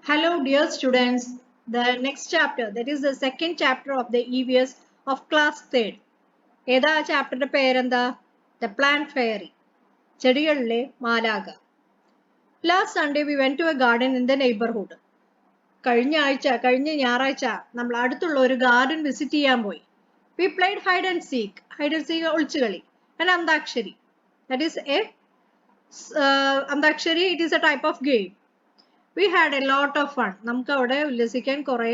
Hello, dear students. The next chapter, that is the second chapter of the EVS of class 3rd. ഏതാ ചാപ്റ്ററിന്റെ പേരെന്താ? The Plant Fairy. ചെടികളിലെ മാലാഖ. Last Sunday we went to a garden in the neighborhood. കഴിഞ്ഞ ഞായറാഴ്ച നമ്മൾ അടുത്തുള്ള ഒരു garden visit ചെയ്യാൻ പോയി. We played hide and seek. Hide and seek ഒളിച്ചുകളി. And Antakshari. That is a Antakshari, it is a type of game. We had a lot of fun. നമുക്ക് അവിടെ ഉല്ലസിക്കാൻ കുറേ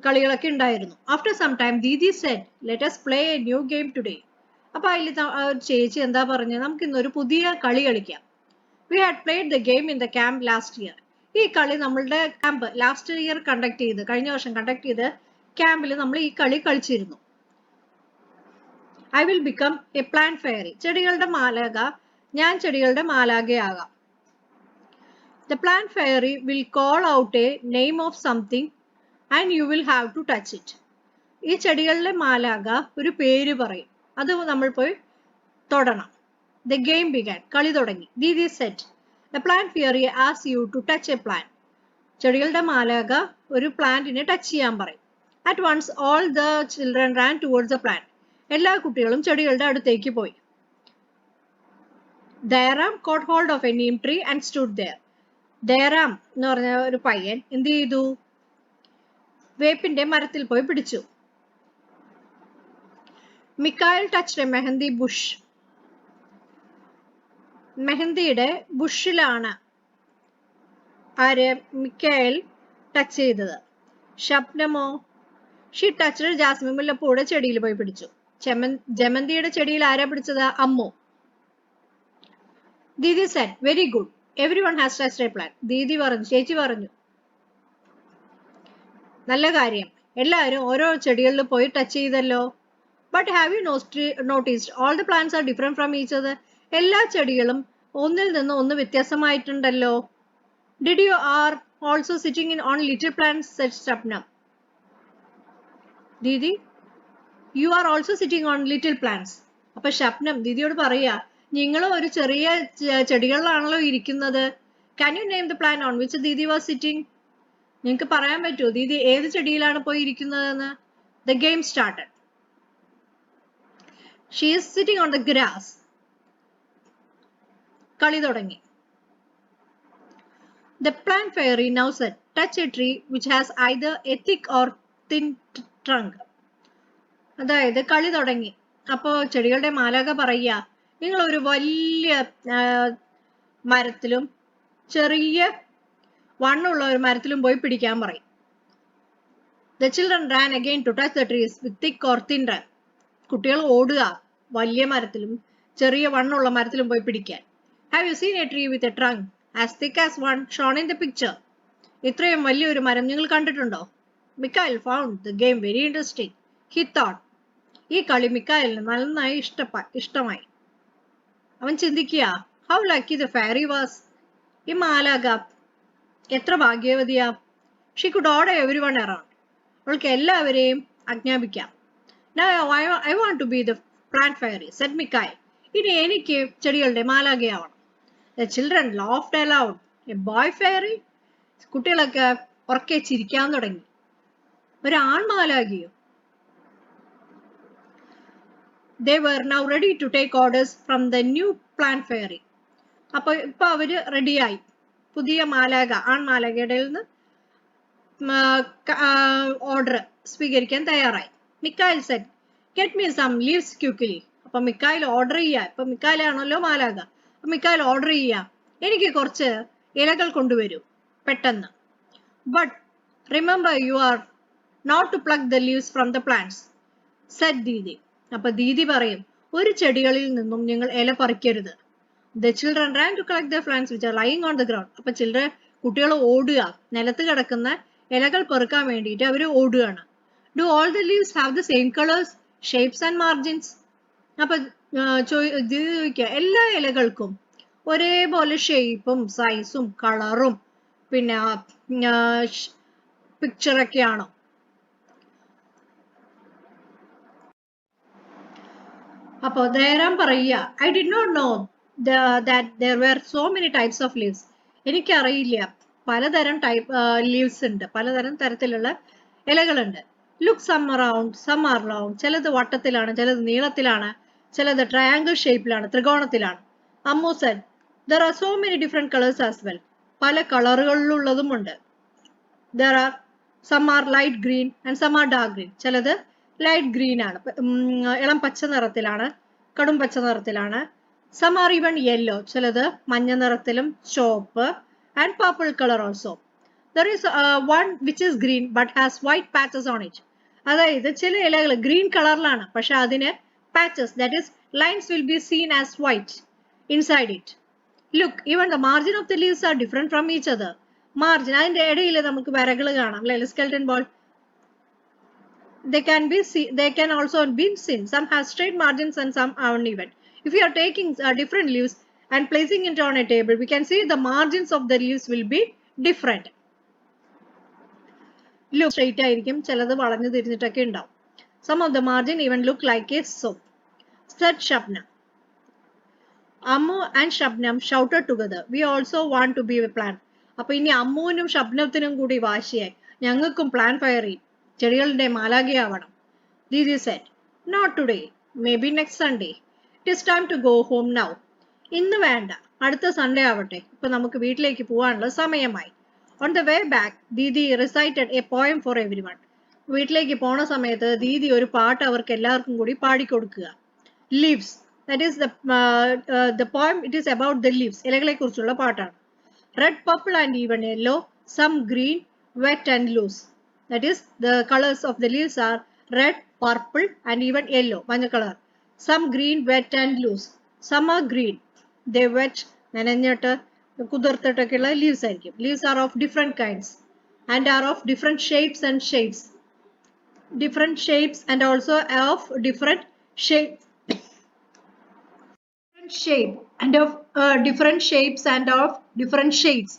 കളികളൊക്കെ ഉണ്ടായിരുന്നു. After some time, Didi said, let us play a new game today. അപ്പോൾ അതിൽ ചേച്ചി എന്താ പറഞ്ഞത്, നമുക്ക് ഇന്നൊരു പുതിയ കളി കളിക്കാം. We had played the game in the camp last year. ഈ കളി നമ്മളുടെ ക്യാമ്പ് ലാസ്റ്റ് ഇയർ കഴിഞ്ഞ വർഷം കണ്ടക്ട് ചെയ്ത് ക്യാമ്പിൽ നമ്മൾ ഈ കളി കളിച്ചിരുന്നു. I will become a plant fairy. ചെടികളുടെ മാലാഖ, ഞാൻ ചെടികളുടെ മാലാഖയാകാം. The plant fairy will call out a name of something and you will have to touch it. ഈ ചെടികളിലെ മാലാഖ ഒരു പേര് പറയും, അത് നമ്മൾ പോയി തൊടണം. The game began. കളി തുടങ്ങി. Didi said, the plant fairy asks you to touch a plant. ചെടികളുടെ മാലാഖ ഒരു പ്ലാന്റിനെ ടച്ച് ചെയ്യാൻ പറയും. At once all the children ran towards the plant. എല്ലാ കുട്ടികളും ചെടികളുടെ അടുത്തേക്ക് പോയി. Dairam caught hold of a neem tree and stood there. ദേറാം എന്ന് പറഞ്ഞ ഒരു പയ്യൻ എന്ത് ചെയ്തു? വേപ്പിന്റെ മരത്തിൽ പോയി പിടിച്ചു. Mikael touched a mehndi bush. മെഹന്തിയുടെ ബുഷിലാണ് ആര് മിക്കായൽ ടച്ച് ചെയ്തത്. ഷബ്നമോ? ഷീ ടച്ച്ഡ് ജാസ്മിൻ മുല്ലപ്പൂയുടെ ചെടിയിൽ പോയി പിടിച്ചു. ജമന്തിയുടെ ചെടിയിൽ ആരാ പിടിച്ചത്? അമ്മു. Didi said, very good, everyone has touched a plant. Didi പറഞ്ഞു, ചേച്ചി പറഞ്ഞു, നല്ല കാര്യം, എല്ലാവരും ഓരോ ചെടികളിൽ പോയി ടച്ച് ചെയ്തല്ലോ. But have you noticed all the plants are different from each other. എല്ലാ ചെടികളും ഒന്നിൽ നിന്ന് ഒന്ന് വ്യത്യാസമായിട്ടുണ്ടല്ലോ. Did you are also sitting in on little plants said Shabnam. Didi, you are also sitting on little plants. അപ്പൊ ഷബ്നം ദീദിയോട് പറയാ, നിങ്ങളും ഒരു ചെറിയ ചെടികളിലാണല്ലോ ഇരിക്കുന്നത്. Can you name the plant on which didi was sitting? നിങ്ങൾക്ക് പറയാൻ പറ്റുമോ ദീദി ഏത് ചെടിയിലാണ് പോയി ഇരിക്കുന്നതെന്ന്? The game started. She is sitting on the grass. കളി തുടങ്ങി. The plant fairy now said, touch a tree which has either a thick or thin trunk. അതായത് കളി തുടങ്ങി. അപ്പോ ചെടികളുടെ മാലാഖ പറയുക, നിങ്ങൾ ഒരു വലിയ മരത്തിലും ചെറിയ വണ്ണുള്ള ഒരു മരത്തിലും പോയി പിടിക്കാൻ പറയും. The children ran again to touch the trees with thick or thin trunk. കുട്ടികൾ ഓടുക വലിയ മരത്തിലും ചെറിയ വണ്ണുള്ള മരത്തിലും പോയി പിടിക്കാൻ. Have you seen a tree with a trunk as thick as one shown in the picture? ഇത്രയും വലിയൊരു മരം നിങ്ങൾ കണ്ടിട്ടുണ്ടോ? Mikhail found the game very interesting. He thought, ഈ കളി മിക്കായലിന് നന്നായി ഇഷ്ടമായി. അവൻ ചിന്തിക്കുക, how lucky the fairy was. ഈ മാലാഖ എത്ര ഭാഗ്യവതിയാ. She could order everyone around. അവൾക്ക് എല്ലാവരെയും ആജ്ഞാപിക്കാം. I want to be the plant fairy, said Mikhail. ഇനി എനിക്ക് ചെടികളുടെ മാലാഖയാവണം. The children laughed aloud. A boy fairy? കുട്ടികളൊക്കെ ഉറക്കെ ചിരിക്കാൻ തുടങ്ങി. ഒരു ആൺമാലാഖയോ? They were now ready to take orders from the new plant fairy. അപ്പോൾ ഇപ്പൊ അവര് റെഡിയായി. പുതിയ മാലാഖ ആൺമാലാഖയുടെ നിന്ന് ഓർഡർ സ്വീകരിക്കാൻ തയ്യാറായി. Mikael said, get me some leaves quickly. അപ്പൊ മിക്കായൽ ഓർഡർ ചെയ്യാ. ഇപ്പൊ മിക്കായലാണല്ലോ മാലാഖ. അപ്പൊ മിക്കായൽ ഓർഡർ ചെയ്യാ, എനിക്ക് കുറച്ച് ഇലകൾ കൊണ്ടുവരൂ പെട്ടെന്ന്. But remember you are not to plug the leaves from the plants, said didi. അപ്പൊ ദീദി പറയും, ഒരു ചെടികളിൽ നിന്നും നിങ്ങൾ ഇല പറിക്കരുത്. The children ran to collect the plants which are lying on the ground. അപ്പൊ കുട്ടികൾ ഓടുക, നിലത്ത് കിടക്കുന്ന ഇലകൾ പെറുക്കാൻ വേണ്ടിയിട്ട് അവർ ഓടുകയാണ്. Do all the leaves have the same colors, shapes and margins? അപ്പൊ ചോദിക്കുക, എല്ലാ ഇലകൾക്കും ഒരേപോലെ ഷേപ്പും സൈസും കളറും പിന്നെ പിക്ചറൊക്കെയാണോ? അപ്പൊ ദേറാം പറയുക, I did not know that there were so many types of leaves. എനിക്കറിയില്ല പലതരം ടൈപ്പ് ലീവ്സ് ഉണ്ട്, പലതരം തരത്തിലുള്ള ഇലകളുണ്ട്. Look some around, some are long, ചിലത് വട്ടത്തിലാണ്, ചിലത് നീളത്തിലാണ്, ചിലത് ട്രയാങ്കിൾ ഷേപ്പിലാണ്, ത്രികോണത്തിലാണ്. Ammu said there are so many different colors as well. പല കളറുകളിലുള്ളതുമുണ്ട്. there are some are light green and some are dark green. ചിലത് ലൈറ്റ് ഗ്രീൻ ആണ്, ഇളം പച്ച നിറത്തിലാണ്, കടും പച്ച നിറത്തിലാണ്. some are even yellow, ചിലത് മഞ്ഞ നിറത്തിലും ചുവപ്പ്, and purple color also. there is one which is green but has white patches on it. അതായത് ചില ഇലകൾ ഗ്രീൻ കളറിലാണ്, പക്ഷെ അതിന് patches, that is lines will be seen as white inside it. look, even the margin of the leaves are different from each other. margin, അതിന്റെ ഇടയിൽ നമുക്ക് വരകൾ കാണാം, അല്ലെ, skeleton ball. they can also be seen. some have straight margins and some are uneven. if you are taking different leaves and placing it on a table, we can see the margins of the leaves will be different. look straight ആയിരിക്കും, ചിലത് വളഞ്ഞു തിരിഞ്ഞിട്ടൊക്കെ ഉണ്ടാവും. some of the margin even look like a soap, said Shabnam. Ammu and Shabnam shouted together, we also want to be a plant. അപ്പൊ ഇനി അമ്മുവിനും ഷബ്നത്തിനും കൂടി വാശിയായി, ഞങ്ങൾക്കും plan fire ചെയ്യും, ചെടികളുടെ മാലാഖയാവണം. Didi said, not today, maybe next Sunday. it is time to go home now. ഇന്ന് വേണ്ട, അടുത്ത Sunday ആവട്ടെ, ഇപ്പൊ നമുക്ക് വീട്ടിലേക്ക് പോകാനുള്ള സമയമായി. on the way back, Didi recited a poem for everyone. വീട്ടിലേക്ക് പോണ സമയത്ത് ദീദി ഒരു പാട്ട് അവർക്ക് എല്ലാവർക്കും കൂടി പാടിക്കൊടുക്കുക. leaves, that is the poem, it is about the leaves, ഇലകളെ കുറിച്ചുള്ള പാട്ടാണ്. red, purple and even yellow, some green, wet and loose. that is the colors of the leaves are red, purple and even yellow, manja color. some green, wet and loose. some are green, they wet, നനഞ്ഞിട്ട് കുതിർത്തിട്ടൊക്കെയുള്ള leaves ആയിരിക്കും. leaves are of different kinds and are of different shapes and shades. different shapes and also of different shapes shape and of different shapes and of different shades.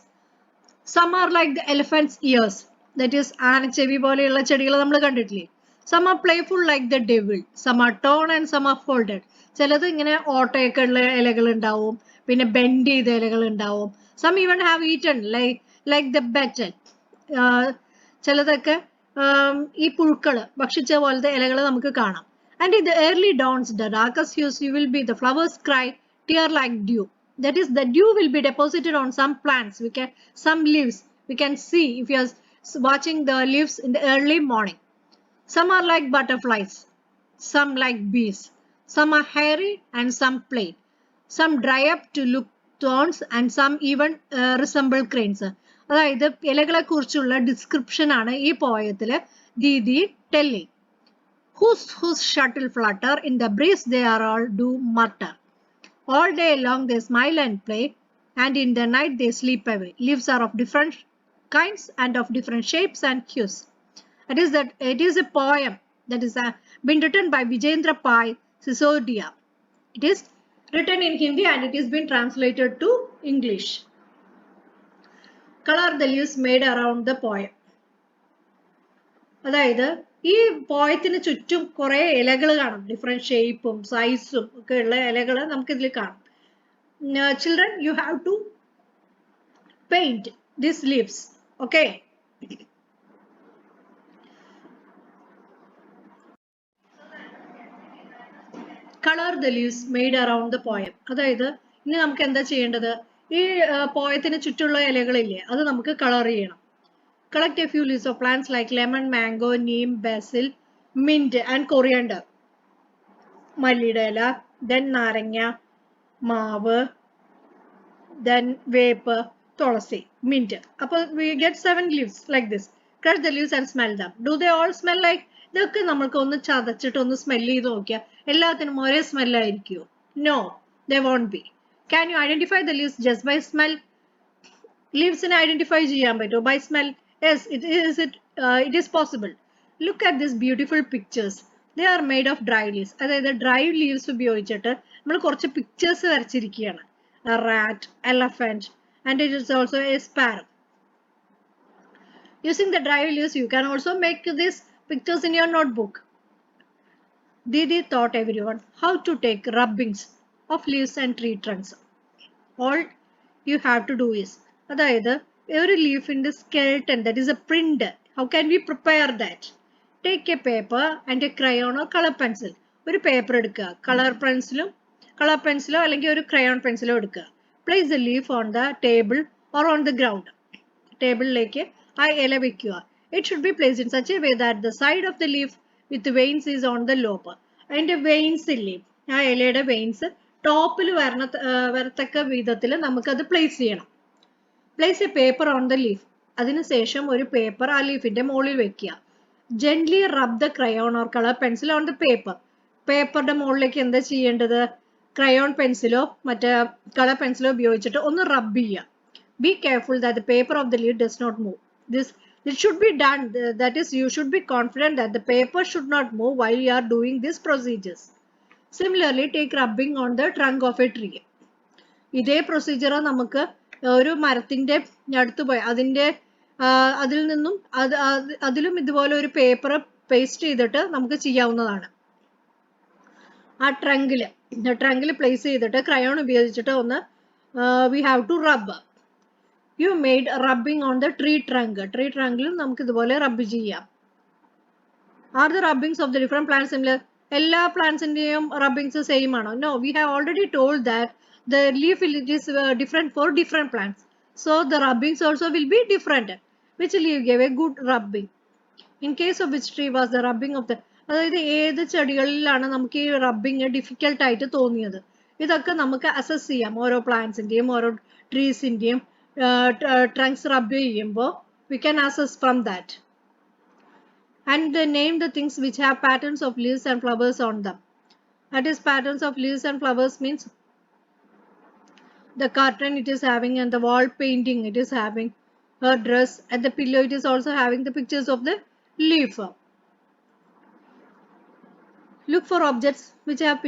some are like the elephant's ears, that is ആനച്ചെവി പോലെയുള്ള ചെടികൾ നമ്മൾ കണ്ടിട്ടില്ലേ. some are playful like the devil, some are torn and some are folded. ചിലത് ഇങ്ങനെ ഓട്ടയൊക്കെ ഉള്ള ഇലകൾ ഉണ്ടാവും, പിന്നെ ബെൻഡ് ചെയ്ത ഇലകൾ ഉണ്ടാവും. some even have eaten like the betel. ചിലതൊക്കെ ഈ പുഴുക്കള് ഭക്ഷിച്ച പോലത്തെ ഇലകൾ നമുക്ക് കാണാം. and in the early dawns, the darkest hues you will be the flowers cry, tear like dew. that is the dew will be deposited on some plants, some leaves we can see if you are watching the leaves in the early morning. some are like butterflies, some like bees, some are hairy and some plain, some dry up to look thorns and some even resemble cranes. അതായത് ഇലകളെ കുറിച്ചുള്ള description ആണ് ഈ പോയത്തില് Didi telling. whose shuttle flutter in the breeze, they are all do mutter. all day long they smile and play, and in the night they sleep away. leaves are of different kinds and of different shapes and hues. It is a poem that is been written by Vijendra Pai Sisodia. it is written in Hindi and it is been translated to English. color the leaves made around the poem. അതായത് ഈ പോയത്തിന് ചുറ്റും കുറെ ഇലകൾ കാണാം, different ഷേപ്പും സൈസും ഒക്കെ ഉള്ള ഇലകൾ നമുക്ക് ഇതിൽ കാണാം. Children, you have to paint these leaves. Okay, colour the leaves made around the poem. അതായത് ഇനി നമുക്ക് എന്താ ചെയ്യേണ്ടത്, ഈ പോയത്തിന് ചുറ്റുള്ള ഇലകളില്ലേ അത് നമുക്ക് കളർ ചെയ്യണം. collect a few leaves of plants like lemon, mango, neem, basil, mint and coriander. മല്ലിയുടെ ഇല, then നാരങ്ങ, മാവ്, then വേപ്പ്, തുളസി, mint. അപ്പോൾ we get 7 leaves like this. Crush the leaves and smell them. Do they all smell like? ഇതൊക്കെ നമുക്ക് ഒന്ന് ചതച്ചിട്ട് ഒന്ന് സ്മെൽ ചെയ്ത് നോക്കിയാൽ എല്ലാത്തിനും ഒരേ സ്മെൽ ആയിരിക്കുമോ? No, they won't be. Can you identify the leaves just by smell? ലീവ്സിനെ ഐഡന്റിഫൈ ചെയ്യാൻ പറ്റുമോ by smell? Yes, it is possible. Look at these beautiful pictures. They are made of dry leaves. അതായത് dry leaves ഉപയോഗിച്ചിട്ട് നമ്മൾ കുറച്ച് pictures വരച്ചിരിക്കുകയാണ്. a rat, elephant, and it is also a sparrow. Using the dry leaves, you can also make these pictures in your notebook. Didi taught everyone how to take rubbings of leaves and tree trunks. All you have to do is, അതായത് ഒരു ലീഫിന്റെ skeleton, that is a print. How can we prepare that? Take a paper and a crayon or color pencil. ഒരു paper എടുക്കുക, colour പെൻസിലോ അല്ലെങ്കിൽ ഒരു crayon പെൻസിലോ എടുക്കുക. Place the leaf on the table or on the ground. ടേബിളിലേക്ക് ആ ഇല വെക്കുക. It should be placed in such a way that the side of the leaf with veins is on the lobe. അതിന്റെ veins ഇല്ലേ, ആ ഇലയുടെ veins ടോപ്പിൽ വരത്തക്ക വിധത്തിൽ നമുക്കത് പ്ലേസ് ചെയ്യണം. Place a paper on the leaf. അതിനുശേഷം ഒരു പേപ്പർ ആ ലീഫിന്റെ മുകളിൽ വെക്കുക. Gently rub the crayon or color pencil on the paper. പേപ്പറിന്റെ മുകളിലേക്ക് എന്താ ചെയ്യേണ്ടത്? ക്രയോൺ പെൻസിലോ മറ്റേ കളർ പെൻസിലോ ഉപയോഗിച്ചിട്ട് ഒന്ന് റബ്ബ് ചെയ്യുക. Be careful that the paper of the leaf does not move. This should be done. That is, you should be confident that the paper should not move while you are doing these procedures. Similarly, take rubbing on the trunk of a tree. ഇതേ procedure നമുക്ക് ഒരു മരത്തിന്റെ അടുത്ത് പോയി അതിൽ നിന്നും അതിലും ഇതുപോലെ ഒരു പേപ്പർ പേസ്റ്റ് ചെയ്തിട്ട് നമുക്ക് ചെയ്യാവുന്നതാണ്. ആ ട്രങ്കിൽ പ്ലേസ് ചെയ്തിട്ട് ക്രയോൺ ഉപയോഗിച്ചിട്ട് ഒന്ന് we have to rub. You made rubbing on the tree trunk. Tree ട്രങ്കിലും നമുക്ക് ഇതുപോലെ റബ്ബ് ചെയ്യാം. Are the rubbings of the different plants similar? എല്ലാ പ്ലാന്റ്സിന്റെയും റബ്ബിങ്സ് സെയിം ആണോ? No, we have already told that the leaf is different for different plants. So the rubbings also will be different. Which leaf gave a good rubbing? In case of which tree was the rubbing of the, അതായത് ഏത് ചെടികളിലാണ് നമുക്ക് ഈ rubbing difficult ആയിട്ട് തോന്നിയത്? ഇതൊക്കെ നമുക്ക് assess ചെയ്യാം. ഓരോ പ്ലാന്റ്സിന്റെയും ഓരോ ട്രീസിന്റെയും trunks rub ചെയ്യുമ്പോൾ we can assess from that. And name the things which have patterns of leaves and flowers on them. That is, patterns of leaves and flowers means the curtain it is having, and the wall painting it is having, her dress, and the pillow it is also having the pictures of the leaf. Look for objects which have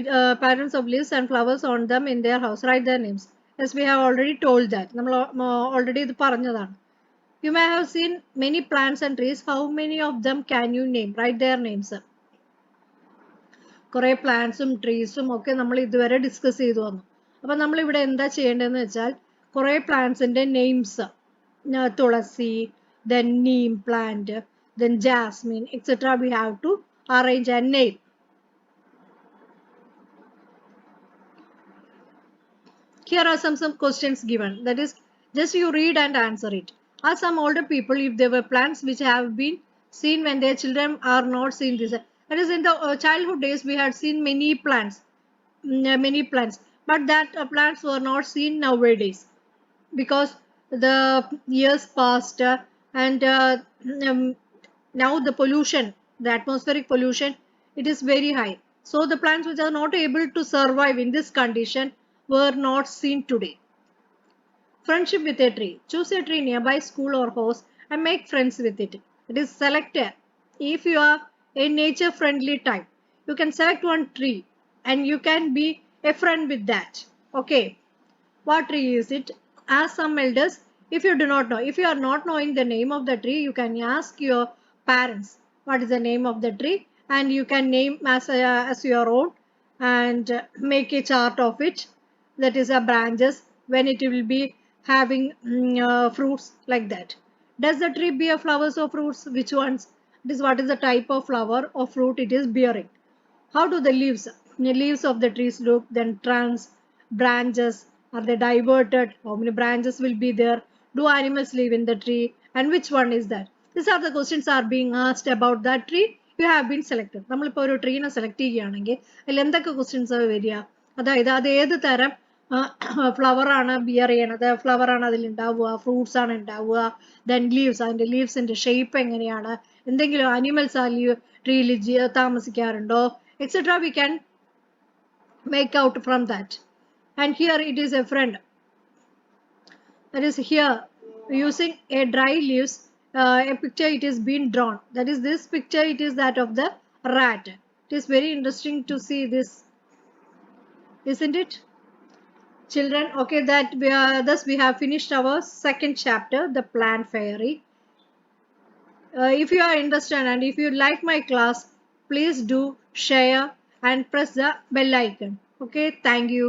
patterns of leaves and flowers on them in their house. Write their names. Yes, we have already told that. നമ്മൾ already ഇത് പറഞ്ഞതാണ്. You may have seen many plants and trees. How many of them can you name? Write their names. കുറേ പ്ലാന്റ്സും ട്രീസും ഒക്കെ നമ്മൾ ഇതുവരെ discuss ചെയ്തു വന്നു. അപ്പം നമ്മൾ ഇവിടെ എന്താ ചെയ്യേണ്ടതെന്ന് വെച്ചാൽ കുറേ പ്ലാന്റ്സിന്റെ names, Thulasi, then neem plant, then jasmine, etc. we have to arrange and name. Here are some questions given. That is, just you read and answer it. Ask some older people if there were plants which have been seen when their children are not seen this. That is, in the childhood days we had seen many plants, but that plants were not seen nowadays because the years passed and now the pollution, the atmospheric pollution, it is very high. So the plants which are not able to survive in this condition were not seen today. Friendship with a tree. Choose a tree nearby school or house and make friends with it. It is selected. If you are a nature friendly type, you can select one tree and you can be a friend with that. Okay. What tree is it? Ask some elders if you do not know. If you are not knowing the name of the tree, you can ask your parents what is the name of the tree, and you can name as your own and make a chart of it. That is a branches when it will be having fruits like that. Does the tree bear flowers or fruits? Which ones? This what is the type of flower or fruit it is bearing? How do the leaves of the trees look? Then trunks, branches, are they diverted? How many branches will be there? Do animals live in the tree? And which one is that? These are the questions are being asked about that tree you have been selected. നമ്മളിപ്പോൾ ഒരു ട്രീനെ select ചെയ്യുകയാണെങ്കിൽ അതിൽ എന്തൊക്കെ questions വരിക? അതായത് അത് ഏത് തരം ഫ്ലവർ ആണ് ബിയർ ചെയ്യണത്, ഫ്ലവർ ആണ് അതിൽ ഉണ്ടാവുക, ഫ്രൂട്ട്സ് ആണ് ഉണ്ടാവുക, ദെൻ ലീവ്സ്, അതിന്റെ ലീവ്സിന്റെ ഷേപ്പ് എങ്ങനെയാണ്, എന്തെങ്കിലും അനിമൽസ് ആ ട്രീയിൽ താമസിക്കാറുണ്ടോ, etcetera we can make out from that. And here it is a friend. That is, here using a dry leaves, a picture it is being drawn. That is, this picture it is that of the rat. It is very interesting to see this, isn't it, children? Okay, that thus we have finished our second chapter, the plant fairy. If you are interested and if you like my class, please do share and press the bell icon. Okay, thank you.